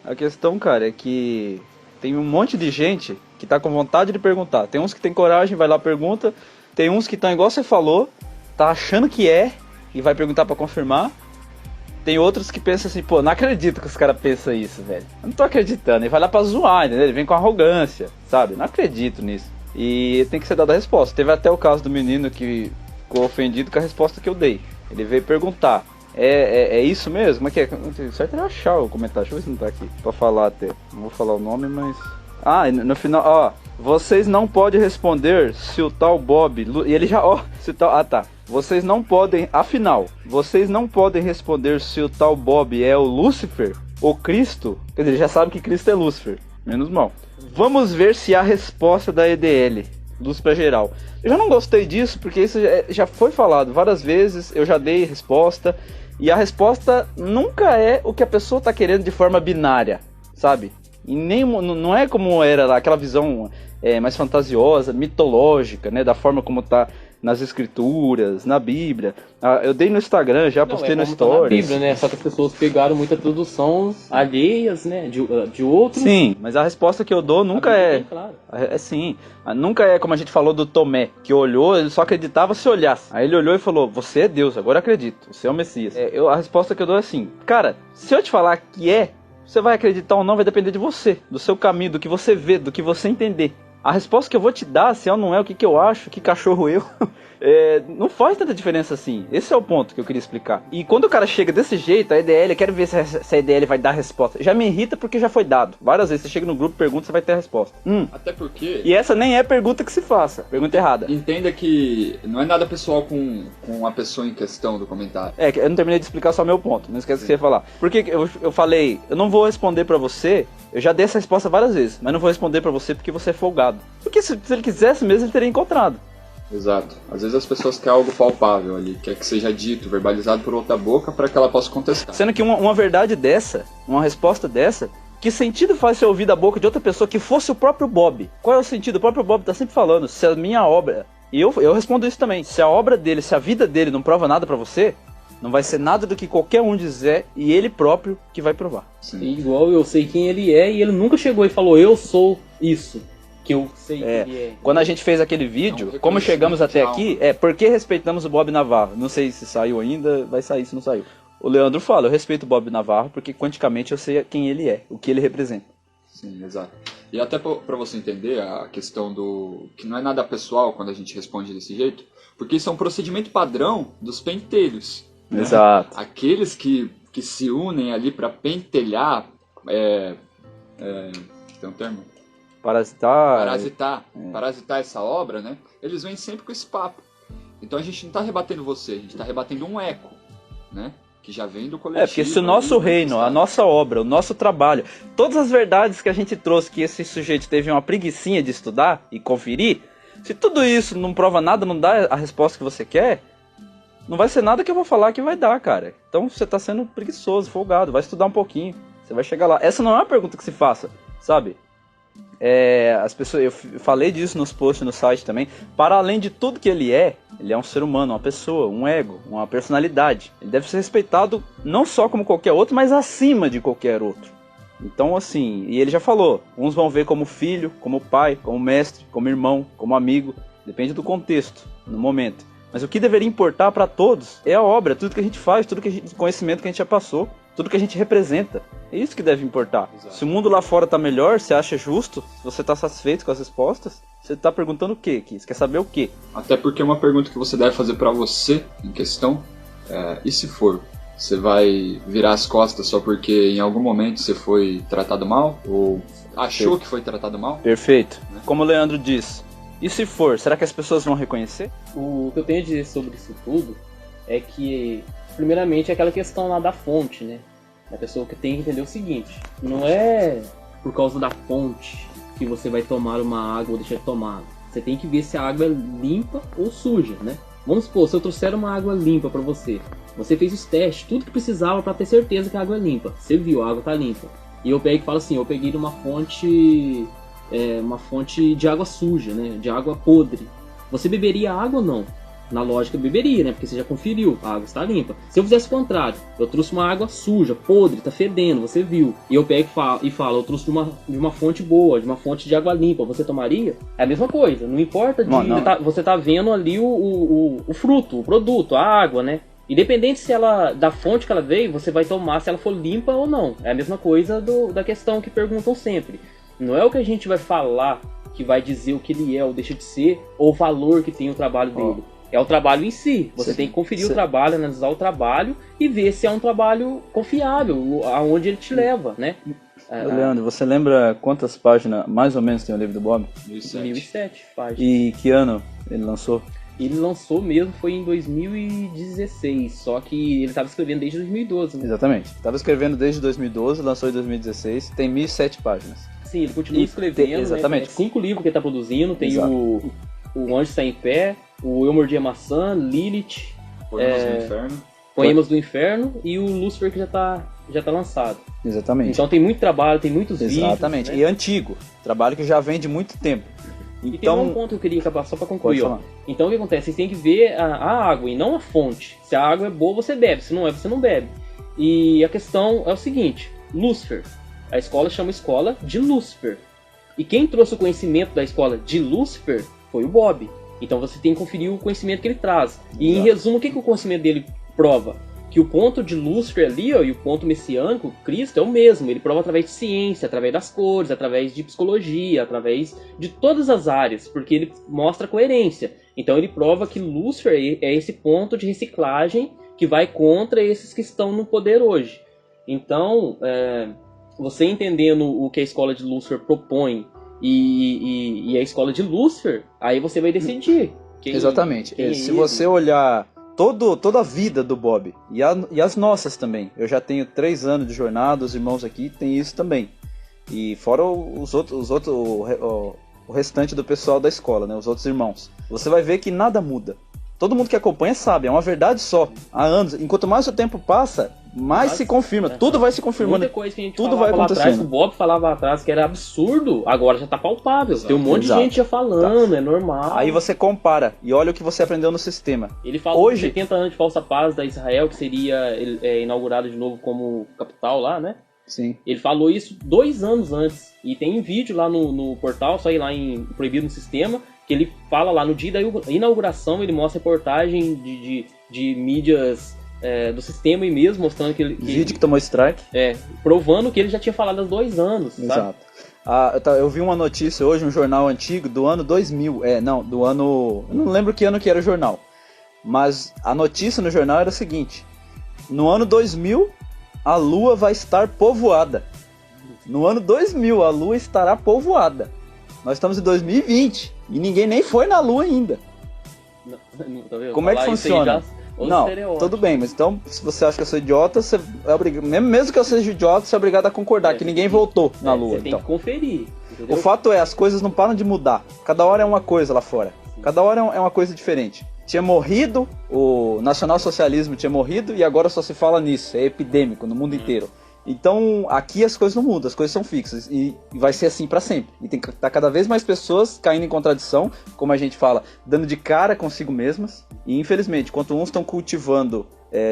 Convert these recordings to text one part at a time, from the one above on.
A questão, cara, é que tem um monte de gente que tá com vontade de perguntar. Tem uns que tem coragem, vai lá pergunta. Tem uns que estão igual você falou, tá achando que é e vai perguntar pra confirmar. Tem outros que pensam assim, pô, não acredito que os caras pensam isso, velho. Eu não tô acreditando. Ele vai lá pra zoar, entendeu? Ele vem com arrogância, sabe? Não acredito nisso. E tem que ser dada a resposta. Teve até o caso do menino que ficou ofendido com a resposta que eu dei. Ele veio perguntar, é isso mesmo? Como é que é? Certo ele achar o comentário, deixa eu ver se não tá aqui. Pra falar até. Não vou falar o nome, mas... Ah, no final, ó. Vocês não podem responder se o tal Bob... E ele já, ó... Se o tal, ah, tá. Vocês não podem... Afinal, vocês não podem responder se o tal Bob é o Lúcifer ou Cristo. Quer dizer, ele já sabe que Cristo é Lúcifer. Menos mal. Vamos ver se há resposta da EDL. Luz pra geral. Eu já não gostei disso, porque isso já foi falado várias vezes. Eu já dei resposta. E a resposta nunca é o que a pessoa tá querendo de forma binária, sabe? E nem, não é como era lá, aquela visão mais fantasiosa, mitológica, né? Da forma como tá nas escrituras, na Bíblia. Eu dei no Instagram, já postei no Stories. Na Bíblia, né? Só que as pessoas pegaram muita tradução alheias, né? De outros. Sim, mas a resposta que eu dou nunca é... Claro. Sim, nunca é como a gente falou do Tomé, que olhou, ele só acreditava se olhasse. Aí ele olhou e falou, você é Deus, agora eu acredito, você é o Messias. A resposta que eu dou é assim, cara, se eu te falar que você vai acreditar ou não vai depender de você, do seu caminho, do que você vê, do que você entender. A resposta que eu vou te dar, se é ou não é, o que eu acho, que cachorro eu, não faz tanta diferença assim. Esse é o ponto que eu queria explicar. E quando o cara chega desse jeito, a EDL, eu quero ver se a EDL vai dar a resposta. Já me irrita porque já foi dado. Várias vezes você chega no grupo, pergunta, você vai ter a resposta. Até porque... E essa nem é pergunta que se faça. Pergunta errada. Entenda que não é nada pessoal com a pessoa em questão do comentário. Eu não terminei de explicar só meu ponto. Não esquece que você ia falar. Porque eu falei, eu não vou responder pra você. Eu já dei essa resposta várias vezes, mas não vou responder pra você porque você é folgado. Porque se ele quisesse mesmo, ele teria encontrado. Exato. Às vezes as pessoas querem algo palpável ali, quer que seja dito, verbalizado por outra boca para que ela possa contestar. Sendo que uma verdade dessa, uma resposta dessa, que sentido faz ser ouvir da boca de outra pessoa que fosse o próprio Bob? Qual é o sentido? O próprio Bob tá sempre falando, se a minha obra... E eu respondo isso também. Se a obra dele, se a vida dele não prova nada pra você... Não vai ser nada do que qualquer um dizer e ele próprio que vai provar. Sim. Igual eu sei quem ele é e ele nunca chegou e falou, eu sou isso, que eu sei quem ele é. Quando a gente fez aquele vídeo, como chegamos até aqui, porque respeitamos o Bob Navarro. Não sei se saiu ainda, vai sair se não saiu. O Leandro fala, eu respeito o Bob Navarro porque quanticamente eu sei quem ele é, o que ele representa. Sim, exato. E até para você entender a questão do... que não é nada pessoal quando a gente responde desse jeito, porque isso é um procedimento padrão dos penteiros. Exato. Aqueles que se unem ali para pentelhar, tem um termo? Parasitar essa obra, né? Eles vêm sempre com esse papo. Então a gente não está rebatendo você, a gente está rebatendo um eco, né? Que já vem do coletivo. Porque se o nosso reino, a nossa obra, o nosso trabalho, todas as verdades que a gente trouxe, que esse sujeito teve uma preguicinha de estudar e conferir, se tudo isso não prova nada, não dá a resposta que você quer... Não vai ser nada que eu vou falar que vai dar, cara. Então você tá sendo preguiçoso, folgado. Vai estudar um pouquinho. Você vai chegar lá. Essa não é uma pergunta que se faça, sabe? As pessoas, eu falei disso nos posts no site também. Para além de tudo que ele é um ser humano, uma pessoa, um ego, uma personalidade. Ele deve ser respeitado não só como qualquer outro, mas acima de qualquer outro. Então, assim, e ele já falou. Uns vão ver como filho, como pai, como mestre, como irmão, como amigo. Depende do contexto, no momento. Mas o que deveria importar para todos é a obra, tudo que a gente faz, tudo que conhecimento que a gente já passou, tudo que a gente representa. É isso que deve importar. Exato. Se o mundo lá fora tá melhor, você acha justo, se você tá satisfeito com as respostas, você tá perguntando o quê? Você quer saber o quê? Até porque uma pergunta que você deve fazer para você em questão e se for? Você vai virar as costas só porque em algum momento você foi tratado mal? Ou achou que foi tratado mal? Perfeito. Né? Como o Leandro disse. E se for, será que as pessoas vão reconhecer? O que eu tenho a dizer sobre isso tudo é que, primeiramente, é aquela questão lá da fonte, né? A pessoa que tem que entender o seguinte, não é por causa da fonte que você vai tomar uma água ou deixar de tomar. Você tem que ver se a água é limpa ou suja, né? Vamos supor, se eu trouxer uma água limpa pra você, você fez os testes, tudo que precisava pra ter certeza que a água é limpa. Você viu, a água tá limpa. E eu pego e falo assim, eu peguei de uma fonte de água suja, né? De água podre. Você beberia água ou não? Na lógica, eu beberia, né? Porque você já conferiu, a água está limpa. Se eu fizesse o contrário, eu trouxe uma água suja, podre, tá fedendo, você viu. E eu pego e falo, eu trouxe de uma fonte boa, de uma fonte de água limpa, você tomaria? É a mesma coisa, não importa de... Não. Você tá vendo ali o fruto, o produto, a água, né? Independente se ela, da fonte que ela veio, você vai tomar se ela for limpa ou não. É a mesma coisa da questão que perguntam sempre. Não é o que a gente vai falar que vai dizer o que ele é ou deixa de ser, ou o valor que tem o trabalho dele. É o trabalho em si. Você tem que conferir o trabalho, analisar o trabalho e ver se é um trabalho confiável, aonde ele te leva, né? Leandro, você lembra quantas páginas mais ou menos tem o livro do Bob? 1007 páginas. E que ano ele lançou? Ele lançou mesmo, foi em 2016, só que ele estava escrevendo desde 2012, né? Exatamente. Estava escrevendo desde 2012, lançou em 2016, tem 1007 páginas. Sim, ele continua escrevendo, exatamente. Né? 5 livros que ele está produzindo, tem o Anjo Está em Pé, o Eu Mordi a Maçã, Lilith, Poemas do Inferno e o Lúcifer que já tá lançado. Exatamente. Então tem muito trabalho, tem muitos vídeos. Exatamente, né? E antigo, trabalho que já vem de muito tempo. E tem um ponto que eu queria acabar só para concluir. Então o que acontece? Vocês têm que ver a água e não a fonte. Se a água é boa, você bebe. Se não é, você não bebe. E a questão é o seguinte: Lúcifer. A escola chama escola de Lúcifer. E quem trouxe o conhecimento da escola de Lúcifer foi o Bob. Então você tem que conferir o conhecimento que ele traz. E em resumo, o que o conhecimento dele prova? Que o ponto de Lúcifer ali, ó, e o ponto messiânico, Cristo, é o mesmo. Ele prova através de ciência, através das cores, através de psicologia, através de todas as áreas, porque ele mostra coerência. Então ele prova que Lúcifer é esse ponto de reciclagem que vai contra esses que estão no poder hoje. Então, você entendendo o que a escola de Lúcifer propõe e a escola de Lúcifer, aí você vai decidir. Exatamente. Se você olhar toda a vida do Bob e as nossas também. Eu já tenho 3 anos de jornada, os irmãos aqui tem isso também. E fora o restante do pessoal da escola, né, os outros irmãos. Você vai ver que nada muda. Todo mundo que acompanha sabe, é uma verdade só. Há anos. Enquanto mais o tempo passa, mais se confirma. Tudo vai se confirmando. Muita coisa que a gente tudo vai acontecendo. Atrás, o Bob falava atrás que era absurdo, agora já tá palpável. Exato. Tem um monte de gente já falando, é normal. Aí você compara e olha o que você aprendeu no sistema. Ele falou hoje 70 anos de falsa paz da Israel, que seria inaugurado de novo como capital lá, né? Sim. Ele falou isso 2 anos antes. E tem um vídeo lá no portal, só ir lá em Proibido no Sistema, que ele fala lá no dia da inauguração, ele mostra reportagem de mídias do sistema e mesmo mostrando que ele... Vídeo que tomou strike. Provando que ele já tinha falado há 2 anos, Exato. Sabe? Eu vi uma notícia hoje, um jornal antigo, do ano 2000. Do ano... Eu não lembro que ano que era o jornal. Mas a notícia no jornal era o seguinte: no ano 2000, a Lua vai estar povoada. No ano 2000, a Lua estará povoada. Nós estamos em 2020 e ninguém nem foi na Lua ainda. Não, tá vendo? Como é que funciona? Não, tudo bem, mas então, se você acha que eu sou idiota, você é obrigado, mesmo que eu seja idiota, você é obrigado a concordar que ninguém voltou na Lua. Você tem que conferir. Entendeu? O fato é, as coisas não param de mudar. Cada hora é uma coisa lá fora. Cada hora é uma coisa diferente. Tinha morrido, o nacionalsocialismo tinha morrido e agora só se fala nisso. É epidêmico no mundo inteiro. Então, aqui as coisas não mudam, as coisas são fixas e vai ser assim pra sempre. E tem que estar cada vez mais pessoas caindo em contradição, como a gente fala, dando de cara consigo mesmas. E infelizmente, enquanto uns estão cultivando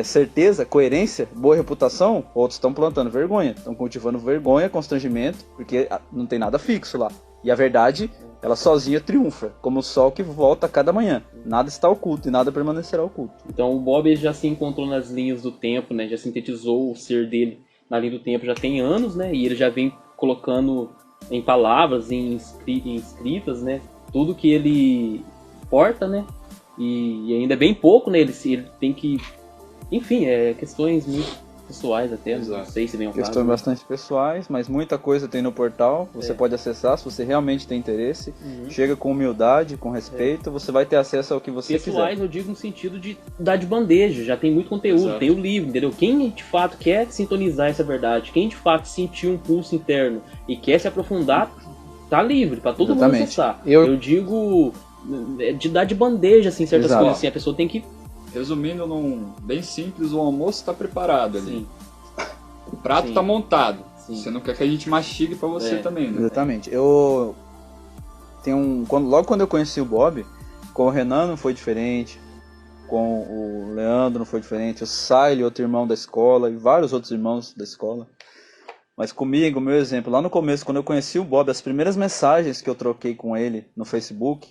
certeza, coerência, boa reputação, outros estão plantando vergonha. Estão cultivando vergonha, constrangimento, porque não tem nada fixo lá. E a verdade, ela sozinha triunfa, como o sol que volta a cada manhã. Nada está oculto e nada permanecerá oculto. Então o Bob já se encontrou nas linhas do tempo, né? Já sintetizou o ser dele na linha do tempo já tem anos, né? E ele já vem colocando em palavras, em escritas, né? Tudo que ele porta, né? E ainda é bem pouco, né? Ele tem que... Enfim, questões muito pessoais até, Exato. Não sei se vem ao caso. Questões bastante pessoais, mas muita coisa tem no portal, você pode acessar se você realmente tem interesse, chega com humildade, com respeito, você vai ter acesso ao que você pessoais, quiser. Eu digo no sentido de dar de bandeja, já tem muito conteúdo, Exato. Tem o livro, entendeu? Quem de fato quer sintonizar essa verdade, quem de fato sentiu um pulso interno e quer se aprofundar, tá livre, para todo mundo acessar. Eu digo de dar de bandeja, assim, certas Exato. coisas, assim, a pessoa tem que... Resumindo, bem simples, o almoço está preparado ali. Sim. O prato está montado. Sim. Você não quer que a gente mastigue para você também, né? Exatamente. Logo quando eu conheci o Bob, com o Renan não foi diferente, com o Leandro não foi diferente, o Saile, outro irmão da escola, e vários outros irmãos da escola. Mas comigo, meu exemplo, lá no começo, quando eu conheci o Bob, as primeiras mensagens que eu troquei com ele no Facebook,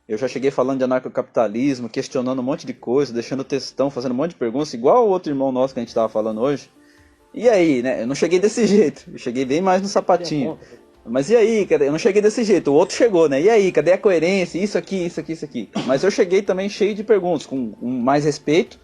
eu já cheguei falando de anarcocapitalismo, questionando um monte de coisa, deixando textão, fazendo um monte de perguntas, igual o outro irmão nosso que a gente estava falando hoje. E aí, né? Eu não cheguei desse jeito, eu cheguei bem mais no sapatinho. Mas e aí, cadê? Eu não cheguei desse jeito, o outro chegou, né? E aí, cadê a coerência? Isso aqui, isso aqui, isso aqui. Mas eu cheguei também cheio de perguntas, com mais respeito,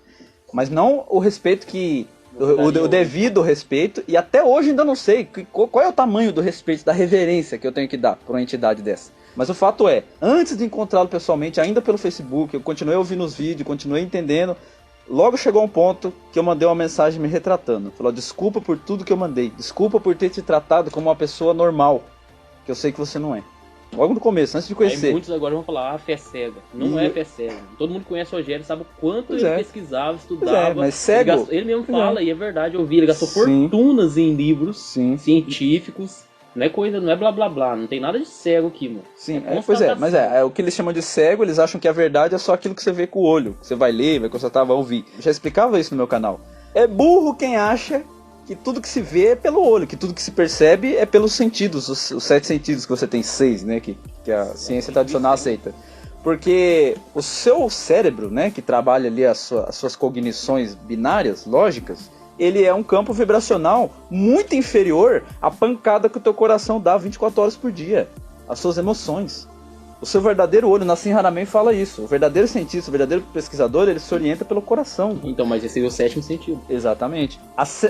mas não o respeito que... O devido respeito, e até hoje ainda não sei qual é o tamanho do respeito, da reverência que eu tenho que dar para uma entidade dessa. Mas o fato é, antes de encontrá-lo pessoalmente, ainda pelo Facebook, eu continuei ouvindo os vídeos, continuei entendendo. Logo chegou um ponto que eu mandei uma mensagem me retratando. Falou, desculpa por tudo que eu mandei. Desculpa por ter te tratado como uma pessoa normal. Que eu sei que você não é. Logo no começo, antes de conhecer. Aí muitos agora vão falar, fé cega. Não é fé cega. Todo mundo conhece o Rogério, sabe o quanto ele pesquisava, estudava. Mas cego... Ele mesmo fala, e é verdade, eu vi. Ele gastou fortunas em livros científicos. Não é coisa, não é blá blá blá, não tem nada de cego aqui, mano. Sim, mas o que eles chamam de cego, eles acham que a verdade é só aquilo que você vê com o olho, que você vai ler, vai constatar, vai ouvir. Eu já explicava isso no meu canal. É burro quem acha que tudo que se vê é pelo olho, que tudo que se percebe é pelos sentidos, os 7 sentidos que você tem, 6, né, que a ciência tradicional aceita. Porque o seu cérebro, né, que trabalha ali as suas cognições binárias, lógicas, ele é um campo vibracional muito inferior à pancada que o teu coração dá 24 horas por dia. As suas emoções. O seu verdadeiro olho, Nassim Haramein fala isso. O verdadeiro cientista, o verdadeiro pesquisador, ele se orienta pelo coração. Então, mas esse é o 7º sentido. Exatamente.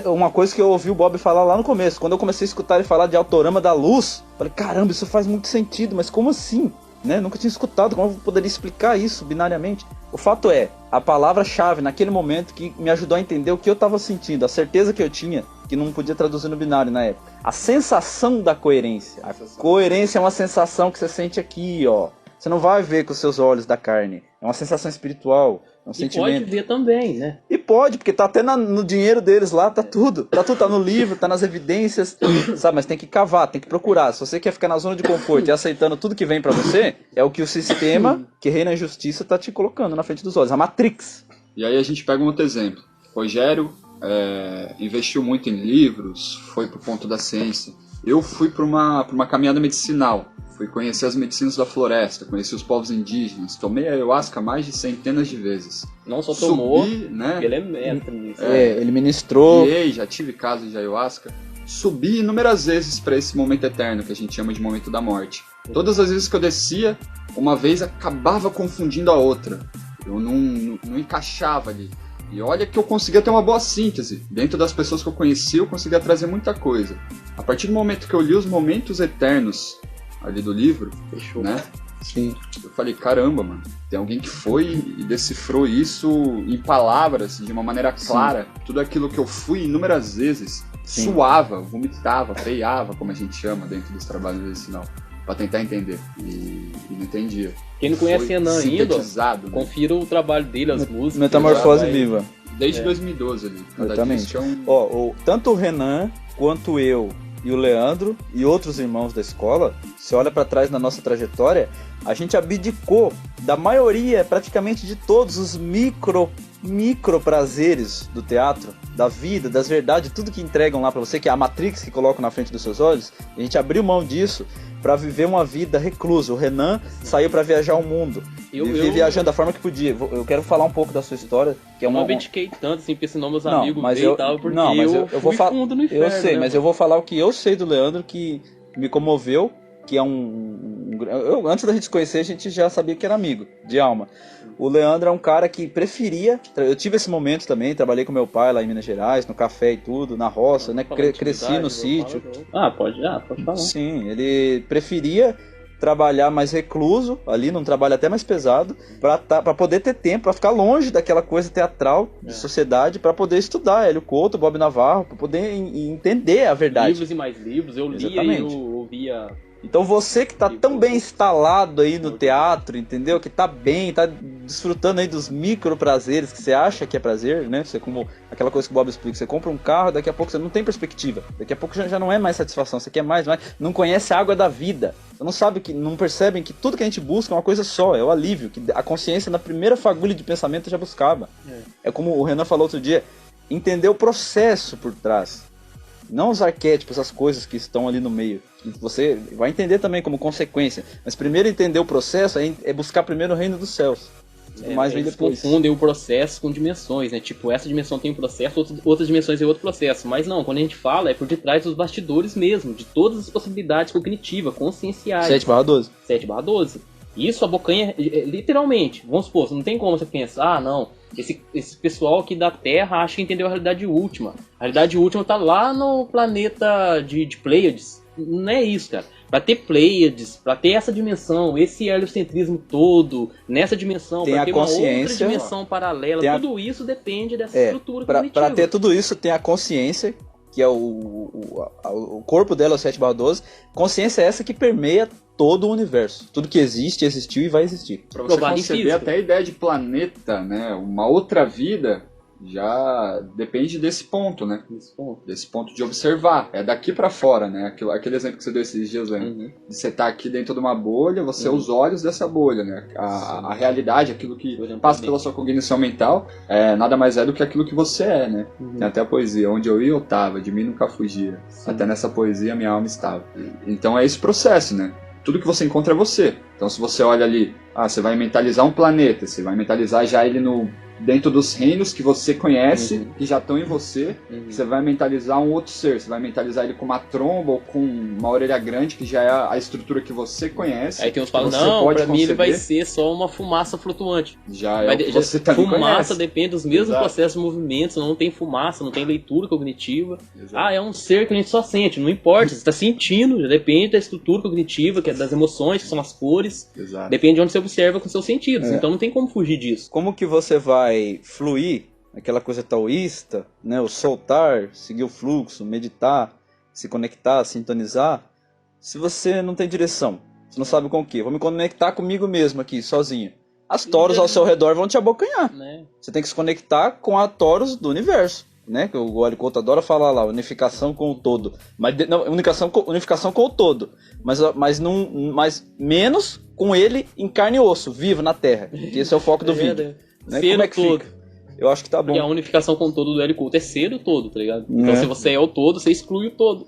Uma coisa que eu ouvi o Bob falar lá no começo, quando eu comecei a escutar ele falar de autorama da luz, falei, caramba, isso faz muito sentido, mas como assim? Né? Nunca tinha escutado, como eu poderia explicar isso binariamente? O fato é, a palavra-chave naquele momento que me ajudou a entender o que eu estava sentindo, a certeza que eu tinha, que não podia traduzir no binário na época. A sensação da coerência. A coerência é uma sensação que você sente aqui, ó. Você não vai ver com os seus olhos da carne. É uma sensação espiritual, é um sentimento. Pode ver também, né? E pode, porque tá até no dinheiro deles lá, tá tudo. Tá no livro, tá nas evidências, sabe? Mas tem que cavar, tem que procurar. Se você quer ficar na zona de conforto e aceitando tudo que vem pra você, é o que o sistema que reina a justiça tá te colocando na frente dos olhos. A Matrix. E aí a gente pega um outro exemplo. Rogério investiu muito em livros, foi pro ponto da ciência. Eu fui pra uma caminhada medicinal. Fui conhecer as medicinas da floresta, conheci os povos indígenas, tomei ayahuasca mais de centenas de vezes. Não só tomou, né? Ele é mestre nisso. Ele ministrou. Já tive casos de ayahuasca. Subi inúmeras vezes para esse momento eterno, que a gente chama de momento da morte. Todas as vezes que eu descia, uma vez acabava confundindo a outra. Eu não encaixava ali. E olha que eu conseguia ter uma boa síntese. Dentro das pessoas que eu conheci, eu conseguia trazer muita coisa. A partir do momento que eu li os momentos eternos ali do livro, fechou, né? Sim. Eu falei, caramba, mano, tem alguém que foi e decifrou isso em palavras, de uma maneira clara. Sim. Tudo aquilo que eu fui inúmeras vezes, suava, vomitava, freava, como a gente chama dentro dos trabalhos medicinal, pra tentar entender. E não entendia. Quem não conhece Renan ainda, né? Confira o trabalho dele, as músicas. Metamorfose Viva. Desde 2012 ali. Exatamente. Tanto o Renan quanto eu e o Leandro e outros irmãos da escola, se olha para trás na nossa trajetória, a gente abdicou da maioria, praticamente de todos os micro prazeres do teatro, da vida, das verdades, tudo que entregam lá para você, que é a Matrix que colocam na frente dos seus olhos. A gente abriu mão disso para viver uma vida reclusa. O Renan saiu para viajar o mundo. Eu viajando da forma que podia. Eu quero falar um pouco da sua história, que é uma. Eu não abdiquei tanto assim, porque senão meus amigos e tal, porque eu vou falar. Eu sei, né, mas eu vou falar o que eu sei do Leandro que me comoveu, que é antes da gente se conhecer, a gente já sabia que era amigo de alma. O Leandro é um cara que preferia. Eu tive esse momento também, trabalhei com meu pai lá em Minas Gerais, no café e tudo, na roça, né? Cresci no sítio. Pode falar. Sim, ele preferia trabalhar mais recluso ali, num trabalho até mais pesado, para poder ter tempo, para ficar longe daquela coisa teatral de sociedade, para poder estudar Hélio Couto, Bob Navarro, para poder entender a verdade. Livros e mais livros, eu lia e eu ouvia Então você que tá tão bem instalado aí no teatro, entendeu? Que tá bem, tá desfrutando aí dos micro prazeres que você acha que é prazer, né? Você, como aquela coisa que o Bob explica, você compra um carro, daqui a pouco você não tem perspectiva. Daqui a pouco já não é mais satisfação, você quer mais, não conhece a água da vida. Você não sabe, não percebem que tudo que a gente busca é uma coisa só, é o alívio, que a consciência na primeira fagulha de pensamento já buscava. É como o Renan falou outro dia, entender o processo por trás. Não os arquétipos, as coisas que estão ali no meio. Você vai entender também como consequência. Mas primeiro entender o processo é buscar primeiro o reino dos céus. Mais vem depois. Confundem o processo com dimensões, né? Tipo, essa dimensão tem um processo, outras dimensões é outro processo. Mas não, quando a gente fala, é por detrás dos bastidores mesmo, de todas as possibilidades cognitivas, conscienciais. 7/12. 7/12. Isso abocanha, literalmente. Vamos supor, não tem como você pensar, não, esse pessoal aqui da Terra acha que entendeu a realidade última. A realidade última tá lá no planeta de Pleiades. Não é isso, cara. Pra ter Pleiades, pra ter essa dimensão, esse heliocentrismo todo, nessa dimensão, tem pra ter uma outra consciência, dimensão paralela, tudo isso depende dessa estrutura cognitiva. Pra ter tudo isso, tem a consciência, que é o corpo dela, o 7/12. Consciência é essa que permeia todo o universo. Tudo que existe, existiu e vai existir. Pra você conceber até a ideia de planeta, né? Uma outra vida já depende desse ponto, né? Desse ponto de observar. É daqui pra fora, né? Aquele exemplo que você deu esses dias, né? De você estar aqui dentro de uma bolha, você é os olhos dessa bolha, né? A realidade, aquilo que passa pela sua cognição mental, nada mais é do que aquilo que você é, né? Tem até a poesia, onde eu ia eu tava, de mim nunca fugia. Até nessa poesia minha alma estava. Então é esse processo, né? Tudo que você encontra é você. Então se você olha ali, você vai mentalizar um planeta, você vai mentalizar já ele dentro dos reinos que você conhece, que já estão em você, você vai mentalizar um outro ser, você vai mentalizar ele com uma tromba ou com uma orelha grande, que já é a estrutura que você conhece. Aí tem uns que falam, não, pra mim ele vai ser só uma fumaça flutuante. Você também fumaça conhece. depende dos mesmos processos de movimento, não tem fumaça, não tem leitura cognitiva. Exato. É um ser que a gente só sente, não importa, você está sentindo, já depende da estrutura cognitiva, que é das emoções, que são as cores. Exato. Depende de onde você observa com seus sentidos, então não tem como fugir disso. Como que você vai fluir, aquela coisa taoísta, né, o soltar, seguir o fluxo, meditar, se conectar, sintonizar, se você não tem direção, você não sabe com o que? Vou me conectar comigo mesmo aqui, sozinho. As toros ao seu redor vão te abocanhar. Você tem que se conectar com a toros do universo, né? Que o Alicoto adora falar lá, unificação com o todo. Unificação com o todo, mas menos com ele em carne e osso, vivo na Terra. Que esse é o foco do vídeo. Né? Como é que todo. fica? Eu acho que tá bom. Porque a unificação com o todo do Heliculto é ser o todo, tá ligado? Então se você é o todo, você exclui o todo.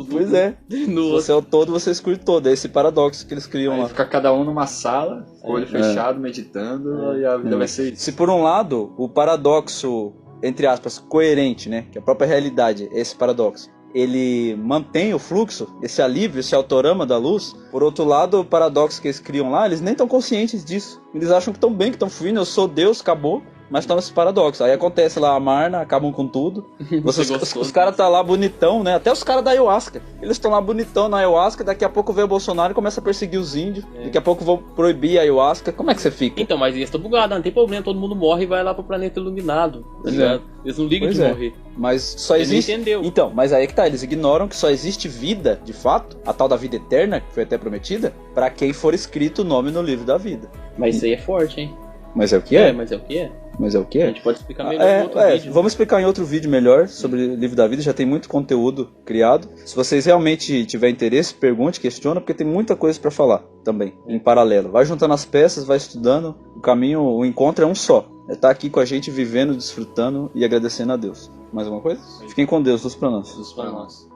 Pois é. Se você é o todo, você exclui o todo. É esse paradoxo que eles criam lá. Fica cada um numa sala, olho fechado, meditando, e a vida vai ser isso. Se por um lado, o paradoxo, entre aspas, coerente, né? Que a própria realidade é esse paradoxo. Ele mantém o fluxo, esse alívio, esse autorama da luz. Por outro lado, o paradoxo que eles criam lá, eles nem estão conscientes disso. Eles acham que estão bem, que estão fluindo, eu sou Deus, acabou. Mas estão nesse paradoxo. Aí acontece lá a Marna, acabam com tudo. Os caras tá lá bonitão, né? Até os caras da ayahuasca. Eles estão lá bonitão na ayahuasca, daqui a pouco vem o Bolsonaro e começa a perseguir os índios. Daqui a pouco vão proibir a ayahuasca. Como é que você fica? Então, mas eles estão bugados, não tem problema, todo mundo morre e vai lá pro planeta iluminado. Tá ligado? Eles não ligam de morrer. Mas só existe. Ele entendeu. Então, mas aí que tá, eles ignoram que só existe vida, de fato, a tal da vida eterna, que foi até prometida, pra quem for escrito o nome no livro da vida. Mas isso aí é forte, hein? Mas é o que é? Mas é o que é? Mas é o que é? A gente pode explicar melhor em outro vídeo. Vamos explicar em outro vídeo melhor sobre o livro da vida, já tem muito conteúdo criado. Se vocês realmente tiverem interesse, pergunte, questiona, porque tem muita coisa para falar também, em paralelo. Vai juntando as peças, vai estudando, o caminho, o encontro é um só. É estar aqui com a gente, vivendo, desfrutando e agradecendo a Deus. Mais alguma coisa? Fiquem com Deus, luz para nós. Luz para nós.